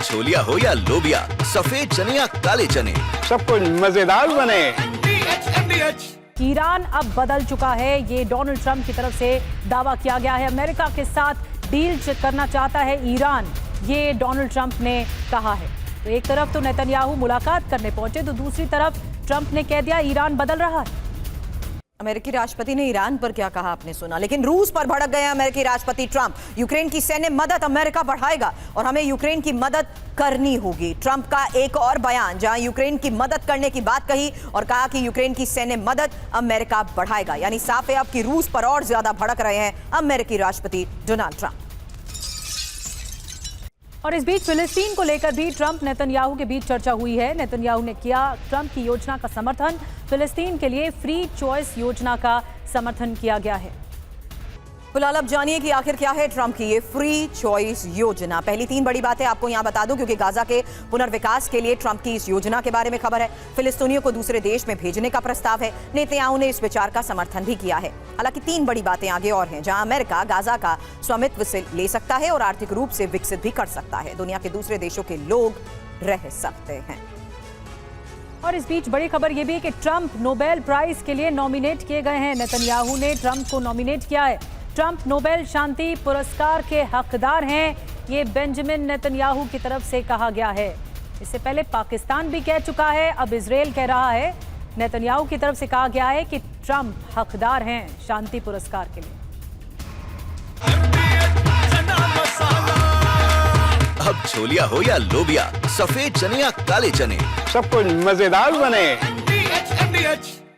छोलिया हो या लोबिया, सफेद चने या काले चने, सब कुछ मजेदार बने। ईरान अब बदल चुका है, ये डोनाल्ड ट्रंप की तरफ से दावा किया गया है। अमेरिका के साथ डील करना चाहता है ईरान, ये डोनाल्ड ट्रंप ने कहा है। तो एक तरफ तो नेतन्याहू मुलाकात करने पहुंचे, तो दूसरी तरफ ट्रंप ने कह दिया ईरान बदल रहा है। अमेरिकी राष्ट्रपति ने ईरान पर क्या कहा आपने सुना, लेकिन रूस पर भड़क गए अमेरिकी राष्ट्रपति ट्रंप। यूक्रेन की सैन्य मदद अमेरिका बढ़ाएगा और हमें यूक्रेन की मदद करनी होगी। ट्रंप का एक और बयान जहां यूक्रेन की मदद करने की बात कही और कहा कि यूक्रेन की सैन्य मदद अमेरिका बढ़ाएगा, यानी साफ है अब कि रूस पर और ज्यादा भड़क रहे हैं अमेरिकी राष्ट्रपति डोनाल्ड ट्रंप। और इस बीच फिलिस्तीन को लेकर भी ट्रंप नेतन्याहू के बीच चर्चा हुई है। नेतन्याहू ने किया ट्रंप की योजना का समर्थन, फिलिस्तीन के लिए फ्री चॉइस योजना का समर्थन किया गया है। फिलहाल अब जानिए कि आखिर क्या है ट्रंप की ये फ्री चॉइस योजना। पहली तीन बड़ी बातें आपको यहां बता दूं, क्योंकि गाजा के पुनर्विकास के लिए ट्रंप की इस योजना के बारे में खबर है। फिलिस्तीनियों को दूसरे देश में भेजने का प्रस्ताव है। नेतन्याहू ने इस विचार का समर्थन भी किया है। हालांकि तीन बड़ी बातें आगे और हैं, जहां अमेरिका गाजा का स्वामित्व से ले सकता है और आर्थिक रूप से विकसित भी कर सकता है। दुनिया के दूसरे देशों के लोग रह सकते हैं। और इस बीच बड़ी खबर यह भी है कि ट्रंप नोबेल प्राइज के लिए नॉमिनेट किए गए हैं। नेतन्याहू ने ट्रंप को नॉमिनेट किया है। ट्रंप नोबेल शांति पुरस्कार के हकदार हैं, ये बेंजामिन नेतन्याहू की तरफ से कहा गया है। इससे पहले पाकिस्तान भी कह चुका है, अब इजराइल कह रहा है। नेतन्याहू की तरफ से कहा गया है कि ट्रंप हकदार हैं शांति पुरस्कार के लिए। अब छोलिया हो या लोबिया, सफेद चने या काले चने, सब कुछ मजेदार बने।